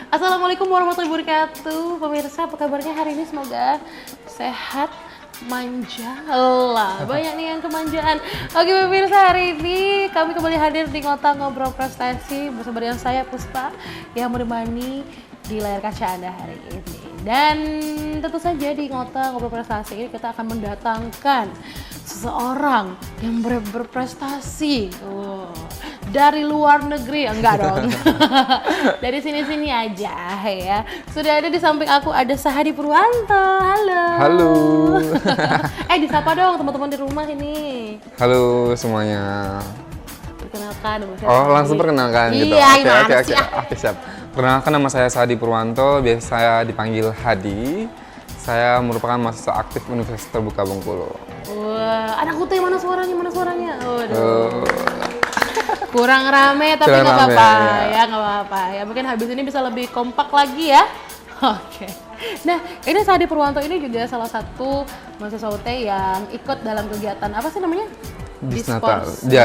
Assalamualaikum warahmatullahi wabarakatuh. Pemirsa, apa kabarnya hari ini? Semoga sehat, manja lah. Banyak nih yang kemanjaan. Oke pemirsa, hari ini kami kembali hadir di Ngota Ngobrol Prestasi bersama dengan saya Puspa yang menemani di layar kaca Anda hari ini. Dan tentu saja di Ngota Ngobrol Prestasi ini kita akan mendatangkan seseorang yang berprestasi dari luar negeri. Enggak dong. Dari sini-sini aja ya. Sudah ada di samping aku ada Sahadi Purwanto. Halo. Halo. Disapa dong teman-teman di rumah ini. Halo semuanya. Perkenalkan nama saya. Oh, langsung perkenalkan gitu. Iya, Oke, siap. Perkenalkan, nama saya Sahadi Purwanto, biasa saya dipanggil Hadi. Saya merupakan mahasiswa aktif Universitas Terbuka Bengkulu. Wah, anak UT mana suaranya? Waduh. Kurang rame tapi nggak apa-apa ya, nggak apa-apa ya. Mungkin habis ini bisa lebih kompak lagi ya. Oke. Nah, ini Sahadi Purwanto ini juga salah satu mahasiswa UT yang ikut dalam kegiatan apa sih namanya?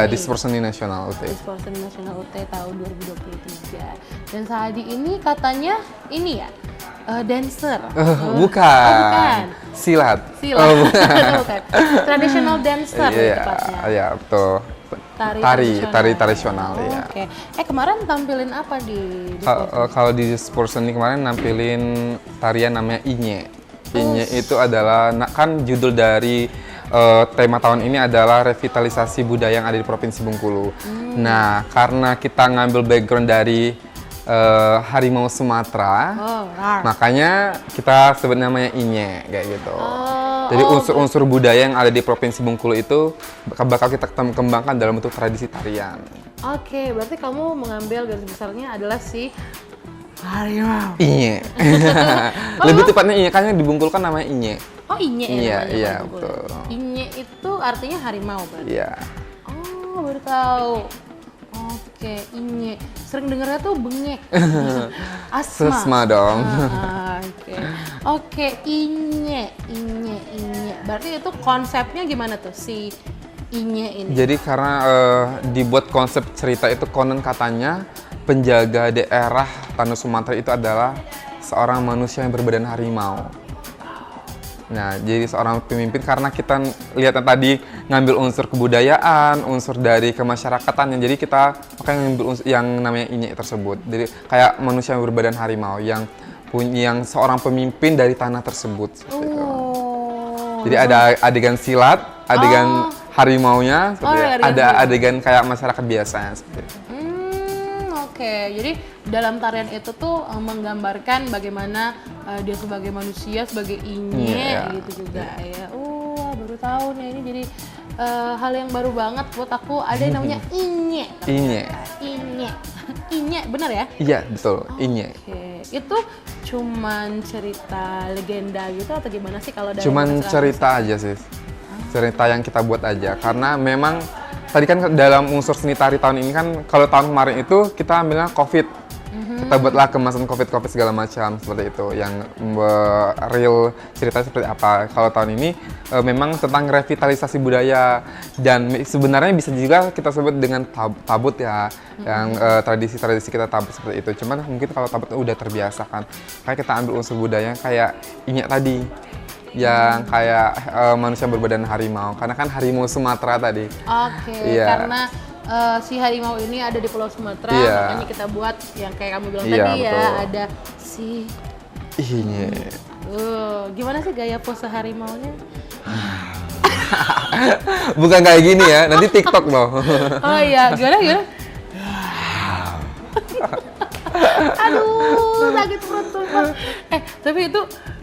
Dispersoni Nasional UT. Dispersoni Nasional UT tahun 2023. Dan Sahadi ini katanya ini ya, dancer. Bukan. Silat. Bukan. Traditional dancer tepatnya. Iya, betul. Tari tradisional ya. Oke. Kemarin tampilin apa di kalau di Dispersoni kemarin nampilin tarian namanya Inye. Inye itu adalah kan judul dari tema tahun ini adalah revitalisasi budaya yang ada di Provinsi Bengkulu. Nah, karena kita ngambil background dari harimau Sumatera, makanya kita sebut namanya Inye kayak gitu. Jadi unsur-unsur budaya yang ada di Provinsi Bengkulu itu bakal kita kembangkan dalam bentuk tradisi tarian. Oke, berarti kamu mengambil garis besarnya adalah si harimau. Inye. Lebih tepatnya Inye, karena di Bengkulu kan namanya Inye. Oh, Inye ya namanya. Iya, betul. Inye itu artinya harimau berarti? Iya. Oh, baru tahu. Oke, Inye. Sering dengarnya tuh bengek. Asma. Sesma dong. Oke, Inye. Berarti itu konsepnya gimana tuh si Inye ini? Jadi karena dibuat konsep cerita itu konon katanya penjaga daerah Tanah Sumatera itu adalah seorang manusia yang berbadan harimau. Nah, jadi seorang pemimpin karena kita lihat tadi ngambil unsur kebudayaan, unsur dari kemasyarakatan, jadi kita makanya ngambil unsur yang namanya Inye tersebut. Jadi kayak manusia yang berbadan harimau yang seorang pemimpin dari tanah tersebut. Jadi ada adegan silat, adegan harimaunya, ada adegan kayak masyarakat biasa seperti itu. Oke, jadi dalam tarian itu tuh menggambarkan bagaimana dia sebagai manusia, sebagai Inye gitu juga ya. Baru tahu nih, ini jadi hal yang baru banget buat aku. Ada yang namanya Inye. Inye, benar ya? Iya, betul. Inye. Oke, itu cuman cerita legenda gitu atau gimana sih kalau dari cuman cerita aja sih. Cerita yang kita buat aja karena memang tadi kan dalam unsur seni tari tahun ini kan, kalau tahun kemarin itu kita ambilnya COVID. Kita buatlah kemasan COVID segala macam seperti itu. Yang real cerita seperti apa. Kalau tahun ini memang tentang revitalisasi budaya. Dan sebenarnya bisa juga kita sebut dengan tabut ya. Yang tradisi-tradisi kita tabut seperti itu. Cuman mungkin kalau tabut udah terbiasa kan. Kayak kita ambil unsur budaya kayak Inye tadi. Yang kayak manusia berbadan harimau, karena kan harimau Sumatera tadi. Karena si harimau ini ada di Pulau Sumatera, makanya kita buat yang kayak kamu bilang tadi ya, ada si Inye. Gimana sih gaya pose harimaunya? Bukan kayak gini ya, nanti TikTok loh. Oh iya, gimana? Aduh, sakit perut tuh. Tapi itu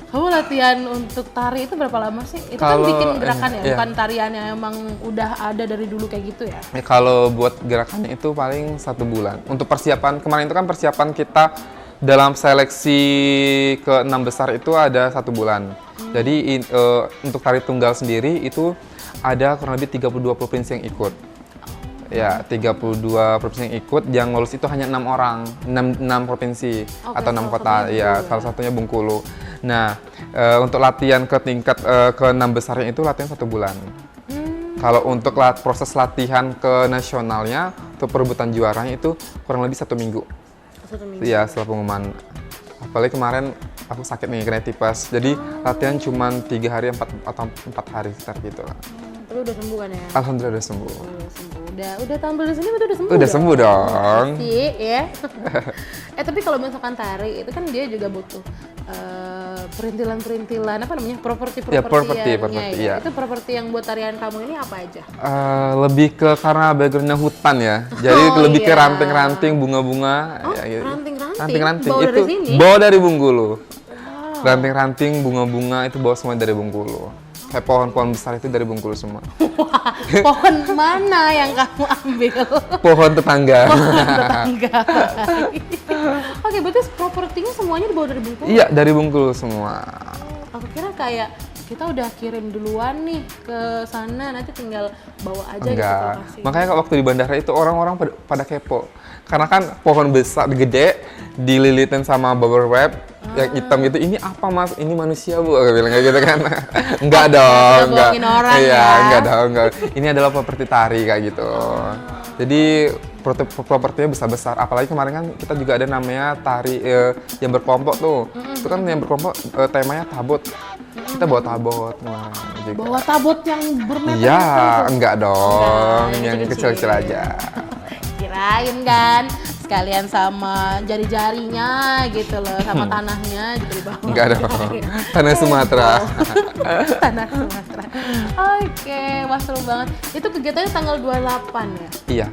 kamu latihan untuk tari itu berapa lama sih? Itu kan bikin gerakan ya, bukan tarian yang emang udah ada dari dulu kayak gitu ya? Kalau buat gerakannya itu paling 1 bulan. Untuk persiapan, kemarin itu kan persiapan kita dalam seleksi ke 6 besar itu ada 1 bulan. Jadi untuk tari tunggal sendiri itu ada kurang lebih 32 provinsi yang ikut. Ya, 32 provinsi yang ikut, yang lolos itu hanya 6 orang, 6 provinsi atau 6 kota. Ya, salah satunya Bengkulu. Nah, untuk latihan ke tingkat ke-6 besarnya itu latihan 1 bulan. Kalau untuk proses latihan ke nasionalnya, untuk perebutan juaranya itu kurang lebih 1 minggu. 1 minggu. Iya, setelah pengumuman. Apalagi kemarin aku sakit nih, kena tipes. Jadi latihan cuma 3 hari, 4 hari sekitar gitu. Tapi udah sembuh kan ya? Alhamdulillah udah sembuh. Udah sembuh. Udah tampil di sini berarti udah sembuh. Udah sembuh dong. Pasti ya. Tapi kalau misalkan tari itu kan dia juga butuh perintilan-perintilan apa namanya? Properti-properti Ya, properti, ya. ya. Itu properti yang buat tarian kamu ini apa aja? Lebih ke karena backgroundnya hutan ya. Jadi lebih ke iya. ranting-ranting, bunga-bunga. Oh, ya, gitu. ranting-ranting? Ranting-ranting Bawa itu dari sini? bawa dari Bengkulu. Ranting-ranting, bunga-bunga itu bawa semua dari Bengkulu. Kayak pohon-pohon besar itu dari Bengkulu semua. Wah, pohon mana yang kamu ambil? Pohon tetangga. Pohon tetangga. Oke, berarti propertinya semuanya dibawa dari Bengkulu? Iya, dari Bengkulu semua. Aku kira kayak kita udah kirim duluan nih ke sana, nanti tinggal bawa aja gitu Enggak. ke lokasi. Makanya waktu di bandara itu orang-orang pada kepo. Karena kan pohon besar, gede, dililitin sama bubble wrap, yang hitam gitu. Ini apa mas? Ini manusia bu? Aku bilang kayak gitu kan. Enggak dong, enggak. bohongin orang Iya, ya. enggak dong, enggak. Ini adalah properti tari kayak gitu. Jadi propertinya besar-besar. Apalagi kemarin kan kita juga ada namanya tari yang berkelompok tuh. Itu kan yang berkelompok temanya tabut. Kita bawa tabut kemarin juga. Bawa tabut yang bermeter. Iya, enggak dong, Enggak, yang kecil-kecil. kecil-kecil aja. Kirain kan sekalian sama jari-jarinya gitu loh, sama tanahnya juga dibawa. Enggak dong, tanah Sumatera. Tanah Sumatera. Oke, wah seru banget. Itu kegiatannya tanggal 28 ya? Iya,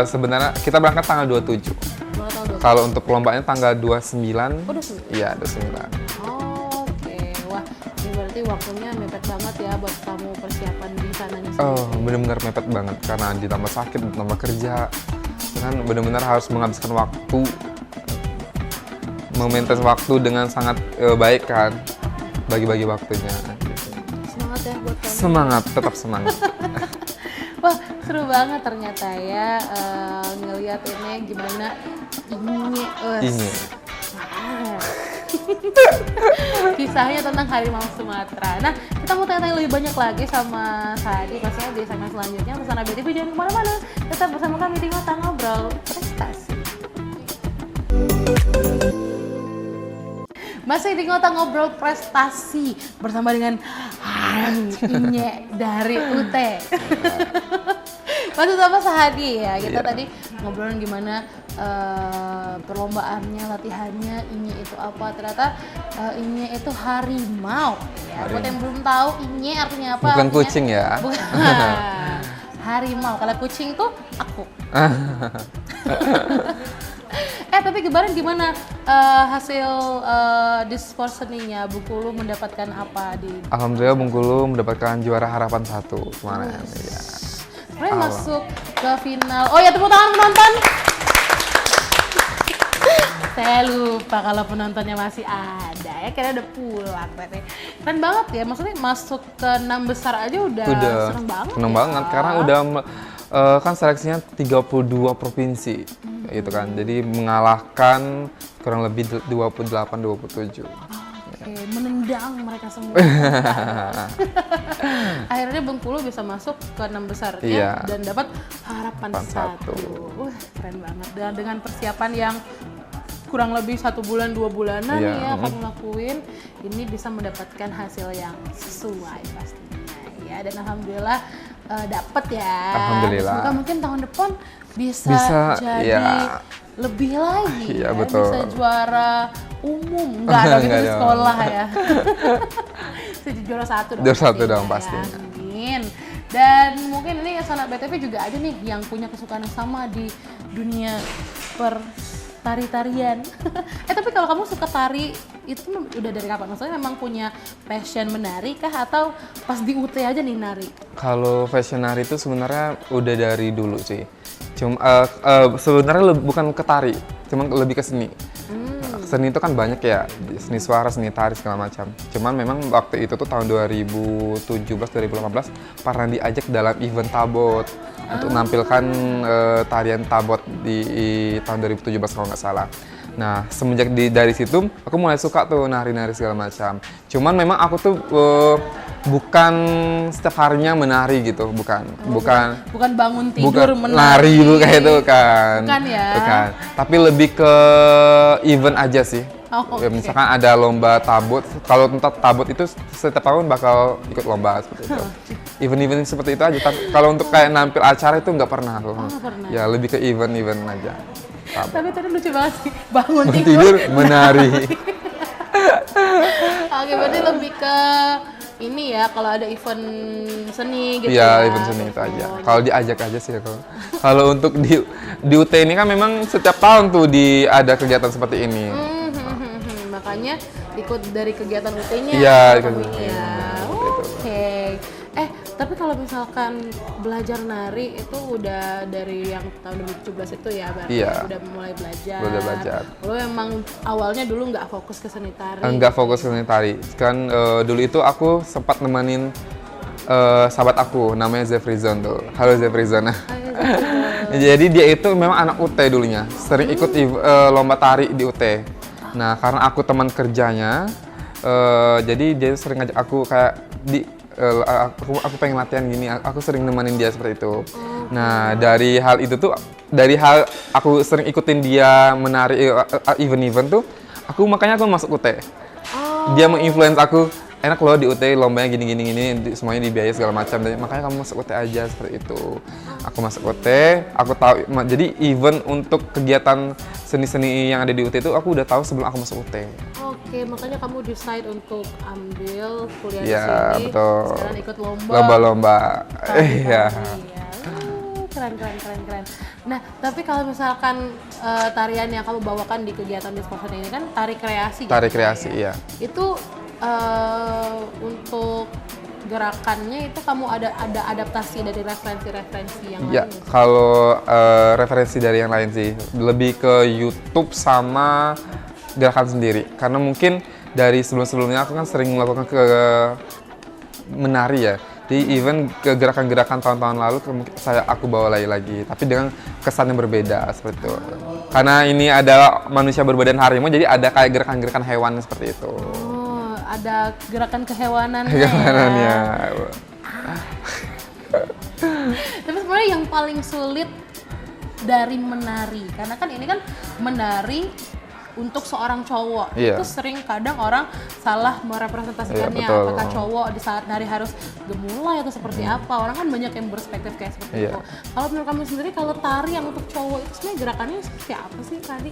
sebenarnya kita berangkat tanggal 27. Mulai tanggal 28. Kalau untuk perlombanya tanggal 29. Oh, 29. Iya, 29. Oke, wah ini berarti waktunya mepet banget ya buat kamu persiapan di sananya sendiri. Oh, benar-benar mepet banget karena ditambah sakit, ditambah kerja. Kan benar-benar harus menghabiskan waktu, memaintain waktu dengan sangat baik kan, bagi-bagi waktunya. Semangat ya buat kamu. Semangat, tetap semangat. Wah seru banget ternyata ya ngeliat ini gimana ini. Ini. Kisahnya tentang harimau Sumatera. Nah, kita mau tanya-tanya lebih banyak lagi sama Sadi pastinya di segmen selanjutnya. Pesan ABTV jangan kemana-mana. Tetap bersama kami di Ngotak Ngobrol Prestasi. Masih di Ngotak Ngobrol Prestasi bersama dengan Inye dari UT. Masih sama Sahadi ya. Kita tadi ngobrolin gimana perlombaannya, latihannya, Inye itu apa? Ternyata Inye itu harimau. Ya. Buat yang belum tahu Inye artinya apa? Bukan artinya, kucing ya? Bukan. Harimau. Kalau kucing tuh aku. Tapi kemarin gimana hasil disporseninya? Bengkulu mendapatkan apa di? Alhamdulillah Bengkulu mendapatkan juara harapan 1 kemarin. Ya. Sebenarnya masuk ke final. Oh ya, tepuk tangan penonton. Saya lupa kalau penontonnya masih ada ya, kira udah pulang berarti. Keren banget ya, maksudnya masuk ke 6 besar aja udah seneng banget. Seneng ya. banget karena udah kan seleksinya 32 provinsi gitu kan. Jadi mengalahkan kurang lebih 28-27. Oke, menendang mereka semua. Akhirnya Bengkulu bisa masuk ke 6 besarnya Iya. dan dapat harapan 1. Keren banget. Dan dengan persiapan yang kurang lebih 1 bulan 2 bulanan Iya. ya kamu lakuin, ini bisa mendapatkan hasil yang sesuai pastinya ya. Dan alhamdulillah dapat ya. Alhamdulillah. Semoga mungkin tahun depan bisa jadi ya. lebih lagi Iya, ya. betul. Bisa juara umum, nggak ada gitu Nggak di dong. sekolah ya. Jadi juara 1 dong. Juara 1 pastinya dong ya. pastinya. Amin. Dan mungkin ini Sonar BTV juga ada nih yang punya kesukaan yang sama di dunia tari-tarian. Tapi kalau kamu suka tari itu udah dari kapan? Maksudnya memang punya passion menari kah atau pas di UT aja nih nari? Kalau fashion nari itu sebenarnya udah dari dulu sih. Cuma sebenarnya bukan ke tari, cuma lebih ke seni. Seni itu kan banyak ya, seni suara, seni tari segala macam. Cuman memang waktu itu tuh tahun 2017-2018 pernah diajak dalam event tabot untuk menampilkan tarian tabot di tahun 2017 kalau nggak salah. Nah, semenjak dari situ aku mulai suka tuh nari-nari segala macam. Cuman memang aku tuh bukan setiap harinya menari gitu, bukan Bangun tidur menari kayak itu kan. Bukan ya. Bukan. Tapi lebih ke event aja sih. Oh, Ya, oke. misalkan ada lomba tabut, kalau untuk tabut itu setiap tahun bakal ikut lomba seperti itu. Event-event seperti itu aja. Tapi kalau untuk kayak nampil acara itu nggak pernah aku. nggak pernah. Ya lebih ke event-event aja. Tabut. Tapi tadi lucu banget sih, bangun tidur. Tidur menari. Oke, berarti lebih ke ini ya, kalau ada event seni gitu Iya, ya. event seni itu aja. Oh, Kalau diajak aja sih ya kalau. Kalau untuk di UT ini kan memang setiap tahun tuh ada kegiatan seperti ini. Makanya ikut dari kegiatan UT-nya. Iya, ikut kamu UT. ya. Seperti itu. Oke. Tapi kalau misalkan belajar nari itu udah dari yang tahun 2017 itu ya, berarti Iya. udah mulai belajar. Udah belajar. Lo emang awalnya dulu nggak fokus ke seni tari? Enggak fokus ke seni tari. Kan dulu itu aku sempat nemenin sahabat aku namanya Zefrizon tuh. Halo Zefrizon. Jadi dia itu memang anak UT dulunya, sering ikut lomba tari di UT. Nah, karena aku teman kerjanya, jadi dia sering ngajak aku kayak aku pengen latihan gini, aku sering nemenin dia seperti itu. Nah, dari hal itu tuh, dari hal aku sering ikutin dia menari event-event tuh, makanya aku masuk UT. Dia menginfluence aku, enak loh di UT lombanya gini, semuanya dibiayai segala macam. Makanya kamu masuk UT aja seperti itu. Aku masuk UT, aku tahu. Jadi event untuk kegiatan seni-seni yang ada di UT itu aku udah tahu sebelum aku masuk UT. Oke, makanya kamu decide untuk ambil kuliah di Iya, sini. betul. Sekarang ikut lomba. Lomba-lomba. Iya. Keren. Nah, tapi kalau misalkan tarian yang kamu bawakan di kegiatan di sport ini kan tari kreasi. Tari gitu kreasi, ya? iya. Itu untuk gerakannya itu kamu ada adaptasi dari referensi yang Ya, lain? kalau referensi dari yang lain sih, lebih ke YouTube sama gerakan sendiri. Karena mungkin dari sebelum-sebelumnya aku kan sering melakukan menari ya. Di event ke gerakan-gerakan tahun-tahun lalu aku bawa lagi, tapi dengan kesan yang berbeda seperti itu. Karena ini adalah manusia berbadan harimau, jadi ada kayak gerakan-gerakan hewan seperti itu. Oh, ada gerakan kehewanannya. Kehewanannya. Tapi sebenarnya yang paling sulit dari menari, karena kan ini kan menari untuk seorang cowok, Iya. itu sering kadang orang salah merepresentasikannya. Iya, betul. Apakah cowok di saat nari harus gemulai atau seperti apa? Orang kan banyak yang berspektif kayak seperti Iya. itu. Kalau menurut kamu sendiri, kalau tari yang untuk cowok itu sebenarnya gerakannya seperti apa sih tadi?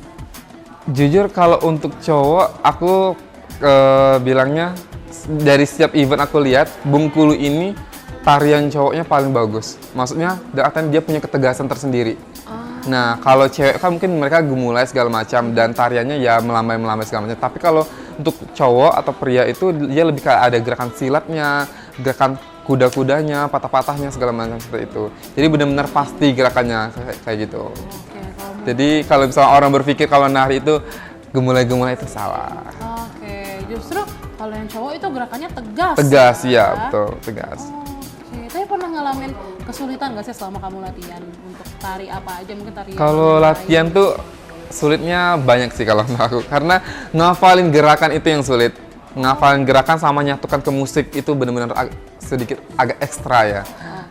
Jujur kalau untuk cowok, aku bilangnya dari setiap event aku lihat, Bengkulu ini tarian cowoknya paling bagus. Maksudnya, artinya dia punya ketegasan tersendiri. Nah, kalau cewek kan mungkin mereka gemulai segala macam dan tariannya ya melambai-melambai segala macam. Tapi kalau untuk cowok atau pria itu dia lebih kayak ada gerakan silatnya, gerakan kuda-kudanya, patah-patahnya segala macam seperti itu. Jadi benar-benar pasti gerakannya kayak gitu. Oke, kalau Jadi kalau misalnya orang berpikir kalau nari itu gemulai-gemulai itu salah. Oke, justru kalau yang cowok itu gerakannya tegas. Tegas, ya betul, tegas. Oke, tapi pernah ngalamin kesulitan nggak sih selama kamu latihan untuk tari apa aja, mungkin tari Kalau yang latihan lain? tuh sulitnya banyak sih kalau menurut aku, karena ngafalin gerakan itu yang sulit. Ngafalin gerakan sama nyatukan ke musik itu benar-benar sedikit agak ekstra ya.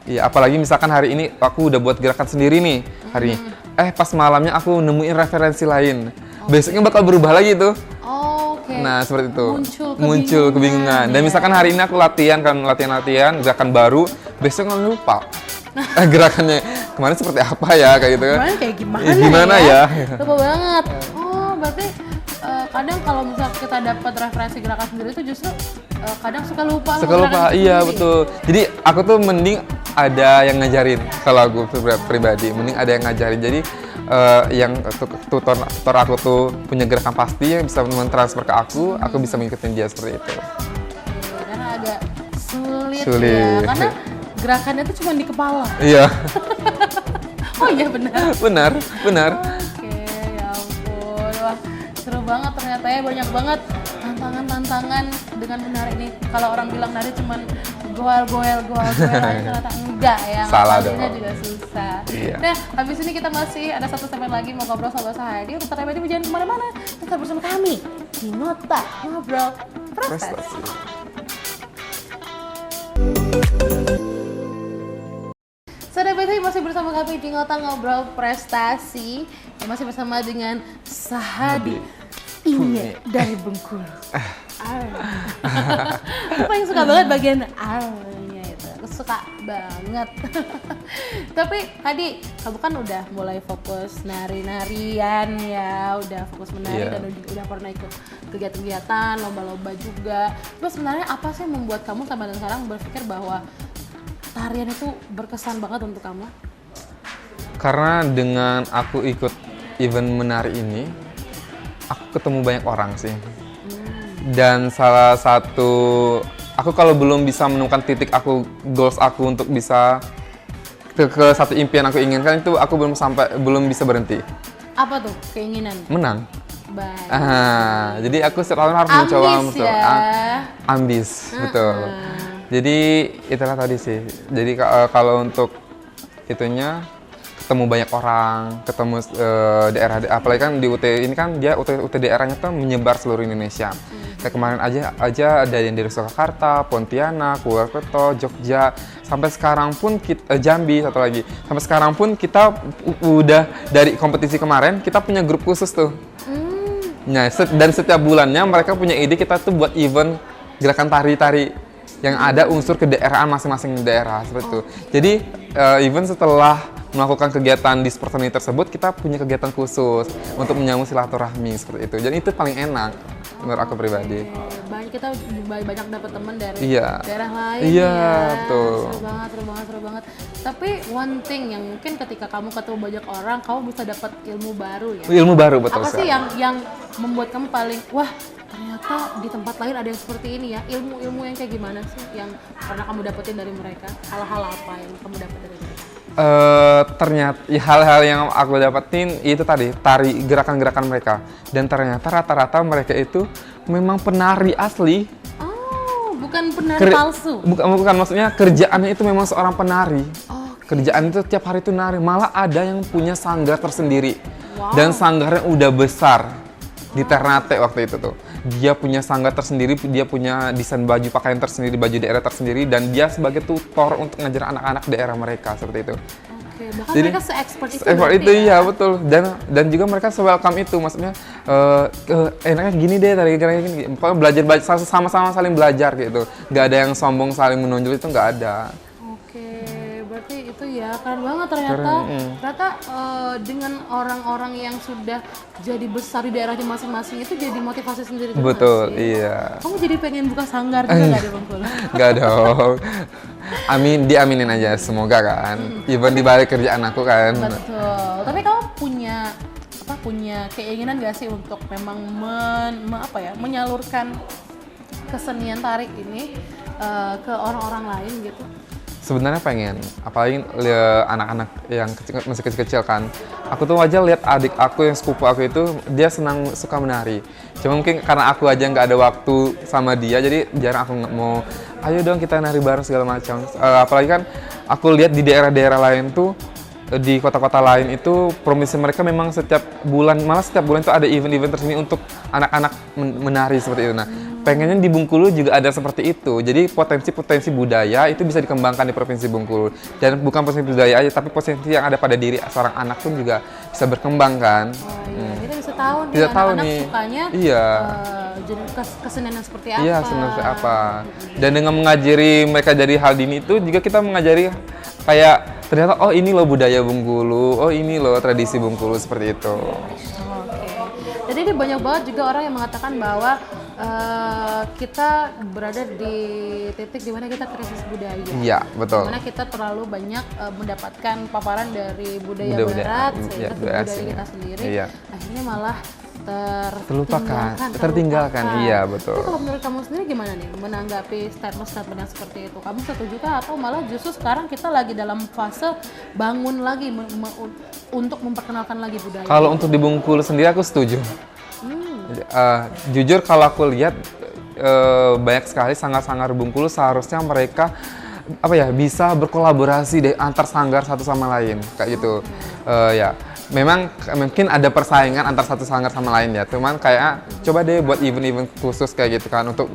Iya, apalagi misalkan hari ini aku udah buat gerakan sendiri nih hari ini. Pas malamnya aku nemuin referensi lain. Besoknya bakal berubah lagi tuh. Oke. Nah, seperti itu. Muncul kebingungan. Dan ya. misalkan hari ini aku latihan gerakan baru, besok nggak lupa. Gerakannya kemarin seperti apa ya kayak gitu kan. Kemarin kayak gimana, Gimana ya? Lupa banget. Oh, berarti kadang kalau misalnya kita dapat referensi gerakan sendiri itu justru kadang suka lupa sama Suka lupa, gerakan itu iya sendiri. betul. Jadi aku tuh mending ada yang ngajarin kalau aku pribadi, mending ada yang ngajarin. Jadi yang tutor aku tuh punya gerakan pasti yang bisa mentransfer ke aku bisa mengikutin dia seperti itu. Oke, karena agak sulit, Sulit. ya, karena gerakannya tuh cuma di kepala. Iya, Oh iya benar. benar. Oke, ya ampun. Wah, seru banget ternyata ya, banyak banget tantangan-tantangan dengan menari ini. Kalau orang bilang nari cuman goel-goel aja, ternyata enggak ya. Salah Ngafalinya dong. juga susah. Iya. Nah, habis ini kita masih ada satu segmen lagi mau ngobrol sama Sahadi. Untuk ternyata jangan kemana-mana, tetap bersama kami di Nota Ngobrol Prestasi. Prestasi. Saudara BTW masih bersama kami di Ngota Ngobrol Prestasi, yang masih bersama dengan Sahadi. Iya, dari Bengkulu. Aku paling suka banget bagian nya itu. Aku suka banget. Tapi Hadi, kamu kan udah mulai fokus nari-narian ya, udah fokus menari dan udah pernah ikut kegiatan-kegiatan, lomba-lomba juga. Terus sebenarnya apa sih yang membuat kamu sampai dan sekarang berpikir bahwa tarian itu berkesan banget untuk kamu? Karena dengan aku ikut event menari ini, aku ketemu banyak orang sih. Dan salah satu, aku kalau belum bisa menemukan titik aku, goals aku untuk bisa ke satu impian aku inginkan itu, aku belum bisa berhenti. Apa tuh keinginan? Menang. Baik. Jadi aku selalu harus mencoba untuk ambis, betul. Jadi itulah tadi sih. Jadi kalau untuk itunya ketemu banyak orang, ketemu daerah, apalagi kan di UT ini kan dia UT daerahnya tuh menyebar seluruh Indonesia. Kayak kemarin aja ada yang dari Surakarta, Pontianak, Purwokerto, Jogja, sampai sekarang pun Jambi satu lagi. Sampai sekarang pun kita udah dari kompetisi kemarin kita punya grup khusus tuh. Nah, dan setiap bulannya mereka punya ide kita tuh buat event gerakan tari-tari yang ada unsur kedaerahan masing-masing daerah seperti itu. Jadi event setelah melakukan kegiatan di sport seni tersebut, kita punya kegiatan khusus untuk menyambung silaturahmi seperti itu. Jadi itu paling enak menurut aku pribadi. Kita banyak dapat teman dari daerah lain. Iya, ya. betul. Seru banget. Tapi one thing yang mungkin ketika kamu ketemu banyak orang, kamu bisa dapat ilmu baru ya. Ilmu baru, betul. Apa sih yang membuat kamu paling wah, ternyata di tempat lain ada yang seperti ini ya. Ilmu yang kayak gimana sih yang pernah kamu dapetin dari mereka? Hal-hal apa yang kamu dapat dari mereka? Ternyata hal-hal yang aku dapetin itu tadi gerakan-gerakan mereka, dan ternyata rata-rata mereka itu memang penari asli. Oh, bukan penari palsu. Bukan, maksudnya kerjaannya itu memang seorang penari. Kerjaan itu tiap hari itu nari, malah ada yang punya sanggar tersendiri. Dan sanggarnya udah besar di Ternate waktu itu tuh. Dia punya sanggar tersendiri, dia punya desain baju pakaian tersendiri, baju daerah tersendiri, dan dia sebagai tutor untuk ngajar anak-anak daerah mereka seperti itu. Oke, bahkan jadi, mereka se-expert itu. Se-expert itu ya? Iya betul, dan juga mereka se-welcome itu, maksudnya enaknya gini deh, tadi gini, pokoknya belajar sama-sama saling belajar gitu. Gak ada yang sombong saling menonjol, itu nggak ada. Berarti itu ya keren banget ternyata. Ternyata dengan orang-orang yang sudah jadi besar di daerahnya masing-masing itu jadi motivasi sendiri. Betul, iya. Kamu jadi pengen buka sanggar juga nggak di Bengkulu? Nggak dong. Diaminin aja, semoga kan. Even di balik kerjaan aku kan. Betul. Tapi kamu punya keinginan nggak sih untuk memang menyalurkan kesenian tarik ini ke orang-orang lain gitu? Sebenarnya pengen, apalagi anak-anak yang masih kecil-kecil kan. Aku tuh aja lihat adik aku yang sepupu aku itu, dia suka menari. Cuma mungkin karena aku aja nggak ada waktu sama dia, jadi jarang aku nggak mau, ayo dong kita nari bareng segala macam. Apalagi kan aku lihat di daerah-daerah lain tuh, di kota-kota lain itu promisi mereka memang setiap bulan itu ada event-event tersendiri untuk anak-anak menari seperti itu. Nah, pengennya di Bengkulu juga ada seperti itu. Jadi potensi budaya itu bisa dikembangkan di Provinsi Bengkulu. Dan bukan potensi budaya aja, tapi potensi yang ada pada diri seorang anak pun juga bisa berkembang kan. Kita bisa tahu nih anak-anak sukanya kesenian yang seperti apa. Iya, kesenian seperti apa. Dan dengan mengajari mereka dari hal dini itu juga kita mengajari kayak ternyata oh ini loh budaya Bengkulu, oh ini loh tradisi Bengkulu seperti itu. Jadi ini banyak banget juga orang yang mengatakan bahwa kita berada di titik di mana kita krisis budaya. Iya, betul. Dimana kita terlalu banyak mendapatkan paparan dari budaya barat sehingga budaya kita sendiri akhirnya malah tertinggalkan. Iya, betul. Tapi kalau menurut kamu sendiri gimana nih menanggapi statement-statement yang seperti itu? Kamu setujukah atau malah justru sekarang kita lagi dalam fase bangun lagi untuk memperkenalkan lagi budaya? Kalau untuk di Bengkulu sendiri aku setuju. Jujur kalau aku lihat banyak sekali sanggar-sanggar Bengkulu seharusnya mereka bisa berkolaborasi antar sanggar satu sama lain kayak gitu. Memang mungkin ada persaingan antar satu sanggar sama lain ya, cuman kayak coba deh buat event-event khusus kayak gitu kan untuk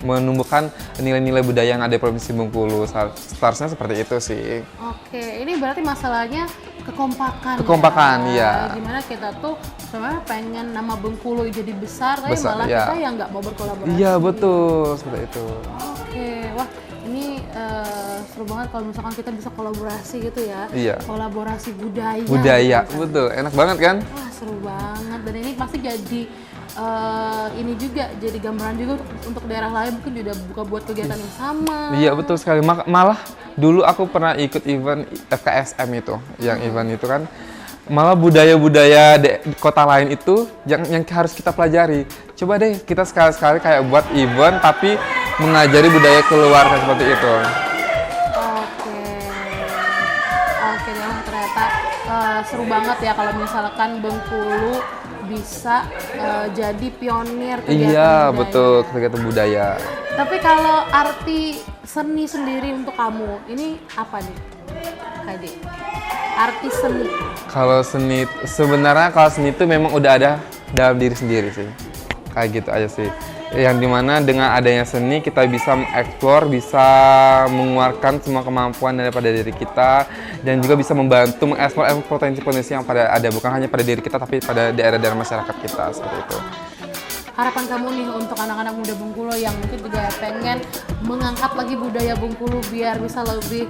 menumbuhkan nilai-nilai budaya yang ada di Provinsi Bengkulu. Seharusnya seperti itu sih. Oke, ini berarti masalahnya Kekompakan, ya. iya. Gimana kita tuh sebenarnya pengen nama Bengkulu jadi besar, tapi Besar, malah iya. kita yang nggak mau berkolaborasi. Iya betul, seperti itu. Oke, wah ini seru banget kalau misalkan kita bisa kolaborasi gitu ya. Iya. Kolaborasi budaya. Budaya, gitu. betul. Enak banget kan? Wah seru banget, dan ini pasti jadi ini juga jadi gambaran juga untuk daerah lain mungkin juga buka buat kegiatan yang sama. Iya betul sekali. Malah dulu aku pernah ikut event FKSM itu, yang event itu kan. Malah budaya-budaya di kota lain itu yang harus kita pelajari. Coba deh kita sekali-sekali kayak buat event tapi mengajari budaya keluarga seperti itu. Oke, oke deh, ternyata seru banget ya kalau misalkan Bengkulu bisa jadi pionir kegiatan Iya budaya. betul, kegiatan budaya. Tapi kalau arti seni sendiri untuk kamu, ini apa nih, Kade? Arti seni. Kalau seni, sebenarnya kalau seni itu memang udah ada dalam diri sendiri sih. Kayak gitu aja sih. Yang dimana dengan adanya seni kita bisa mengeksplor, bisa mengeluarkan semua kemampuan daripada diri kita, dan juga bisa membantu mengeksplor potensi-potensi yang ada bukan hanya pada diri kita tapi pada daerah-daerah masyarakat kita seperti itu. Harapan kamu nih untuk anak-anak muda Bengkulu yang mungkin juga pengen mengangkat lagi budaya Bengkulu biar bisa lebih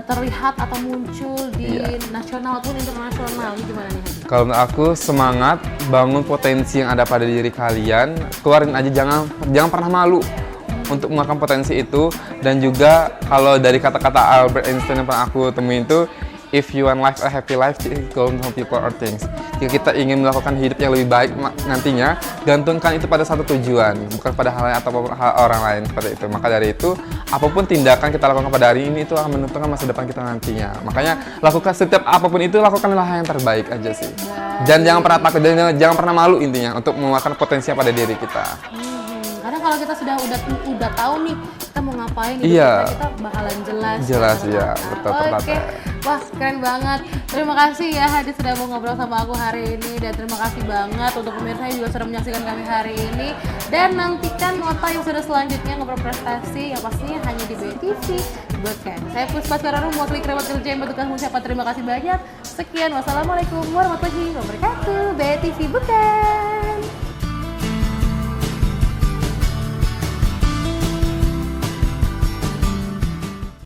terlihat atau muncul di nasional pun internasional, ini gimana nih Hadi? Kalau menurut aku semangat, bangun potensi yang ada pada diri kalian, keluarin aja, jangan pernah malu untuk mengeluarkan potensi itu. Dan juga kalau dari kata-kata Albert Einstein yang pernah aku temuin itu, if you want life a happy life, go on people or things. Jika kita ingin melakukan hidup yang lebih baik nantinya, gantungkan itu pada satu tujuan, bukan pada hal lain atau hal orang lain seperti itu. Maka dari itu, apapun tindakan kita lakukan pada hari ini itu akan menentukan masa depan kita nantinya. Makanya lakukan setiap apapun itu, lakukanlah hal yang terbaik aja sih. Dan jangan pernah takut, dan jangan pernah malu intinya untuk mengeluarkan potensi pada diri kita. Karena kalau kita udah tahu nih kita mau ngapain gitu, kita bakalan jelas ya, betul. Oke. Wah keren banget, terima kasih ya Hadi sudah mau ngobrol sama aku hari ini, dan terima kasih banget untuk pemirsa yang juga sudah menyaksikan kami hari ini, dan nantikan nota yang sudah selanjutnya ngobrol prestasi yang pastinya hanya di BTV Bukan. Saya Puspa Skararo, mewakili kerabat kerja yang bertugas mengucapkan terima kasih banyak. Sekian, wassalamualaikum warahmatullahi wabarakatuh. BTV Bukan.